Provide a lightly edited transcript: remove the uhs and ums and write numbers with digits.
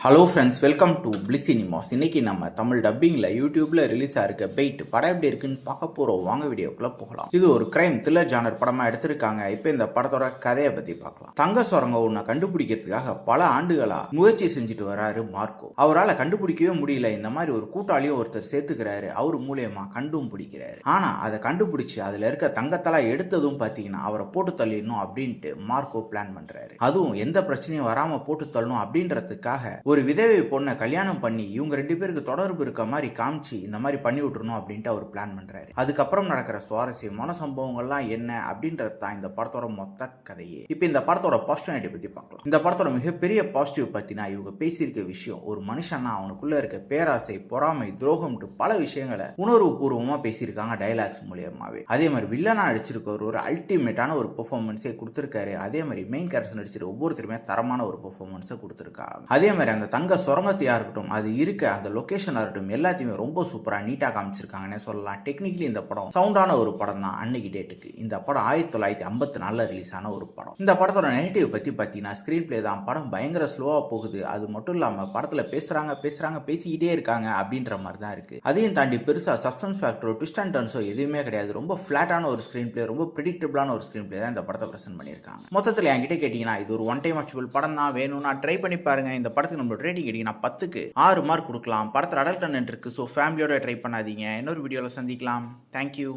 Hello friends, welcome to bliss cinemas. இன்னைக்கு நம்ம தமிழ் டப்பிங்கில் யூடியூப்ல ரிலீஸ் ஆயிருக்க பெயிட் படம் எப்படி இருக்குன்னு பார்க்க போகிறோம். வாங்க வீடியோக்குள்ள போகலாம். இது ஒரு கிரைம் த்ரில்லர் ஜானர் படமாக எடுத்திருக்காங்க. இப்போ இந்த படத்தோட கதையை பற்றி பார்க்கலாம். தங்க சுரங்கம் ஒன்றை கண்டுபிடிக்கிறதுக்காக பல ஆண்டுகளா முயற்சி செஞ்சுட்டு வராரு மார்க்கோ. அவரால் கண்டுபிடிக்கவே முடியல. இந்த மாதிரி ஒரு கூட்டாளியும் ஒருத்தர் சேர்த்துக்கிறாரு. அவர் மூலியமா கண்டும் பிடிக்கிறாரு. ஆனால் அதை கண்டுபிடிச்சு அதில் இருக்க தங்கத்தெல்லாம் எடுத்ததும் பார்த்தீங்கன்னா அவரை போட்டு தள்ளிடணும் அப்படின்ட்டு மார்க்கோ பிளான் பண்ணுறாரு. அதுவும் எந்த பிரச்சனையும் வராமல் போட்டு தள்ளணும் அப்படின்றதுக்காக ஒரு விதவை பொண்ணை கல்யாணம் பண்ணி இவங்க ரெண்டு பேருக்கு தொடர்பு இருக்க மாதிரி காமிச்சு இந்த மாதிரி பண்ணி விட்டுறணும் அப்படின்ட்டு அவர் பிளான் பண்றாரு. அதுக்கப்புறம் நடக்கிற சுவாரஸ்யமான சம்பவங்கள்லாம் என்ன அப்படின்றது தான் இந்த படத்தோட மொத்த கதையே. இப்போ இந்த படத்தோட பாசிட்டிவிட்டி பத்தி பார்க்கலாம். இந்த படத்தோட மிகப்பெரிய பாசிட்டிவ் பத்தினா இவங்க பேசியிருக்க விஷயம், ஒரு மனுஷனா அவனுக்குள்ள இருக்க பேராசை, பொறாமை, துரோகம்ட்டு பல விஷயங்களை உணர்வு பூர்வமா பேசியிருக்காங்க டயலாக்ஸ் மூலியமாவே. அதே மாதிரி வில்லனா அடிச்சிருக்க ஒரு அல்டிமேட்டான ஒரு பெர்ஃபார்மன்ஸே கொடுத்திருக்காரு. அதே மாதிரி மெயின் கேரக்டர் நடிச்சிருக்க ஒவ்வொருத்தருமே தரமான ஒரு பெர்ஃபார்மன்ஸை கொடுத்திருக்காங்க. அதே மாதிரி அந்த தங்க சுரங்கத்தையா இருக்கட்டும், அது இருக்க அந்த லொகேஷனா இருக்கட்டும், எல்லாத்தையுமே ரொம்ப சூப்பரா நீட்டா காமிச்சிருக்காங்கன்னு சொல்லலாம். டெக்னிக்கலி இந்த படம் சவுண்டான ஒரு படம் தான். அன்னைக்கு டேட்டுக்கு இந்த படம் 1954 ரிலீஸ் ஆன ஒரு படம். இந்த படத்தோட நெகட்டிவ் பத்தி பார்த்தீங்கன்னா ஸ்கிரீன் பிளே தான். படம் பயங்கர ஸ்லோவா போகுது. அது மட்டும் இல்லாம படத்துல பேசிக்கிட்டே இருக்காங்க அப்படின்ற மாதிரி தான் இருக்கு. அதையும் தாண்டி பெருசா சஸ்பென்ஸ் ஃபேக்டரோ ட்விஸ்ட் அண்ட் டர்ன்ஸோ எதுவுமே கிடையாது. ரொம்ப ஃபிளாட்டான ஒரு ஸ்கிரீன் பிளே, ரொம்ப ப்ரெடிக்டபிளான ஒரு ஸ்கிரீன் பிளே தான் இந்த படத்தை பிரசன்ட் பண்ணியிருக்காங்க. மொத்தத்தில் என்கிட்ட கேட்டீங்கன்னா இது ஒரு ஒன் டைம் வாட்சபிள் படம் தான். வேணும்னா ட்ரை பண்ணி பாருங்க. இந்த படத்துக்கு நம்மளோட ரேட்டிங் கேட்டீங்கன்னா 10க்கு 6 மார்க் கொடுக்கலாம். படத்தில் அடல்ட் கண்டென்ட் இருக்கு, ஸோ ஃபேமிலியோட ட்ரை பண்ணாதீங்க. இன்னொரு வீடியோவில் சந்திக்கலாம். தேங்க்யூ.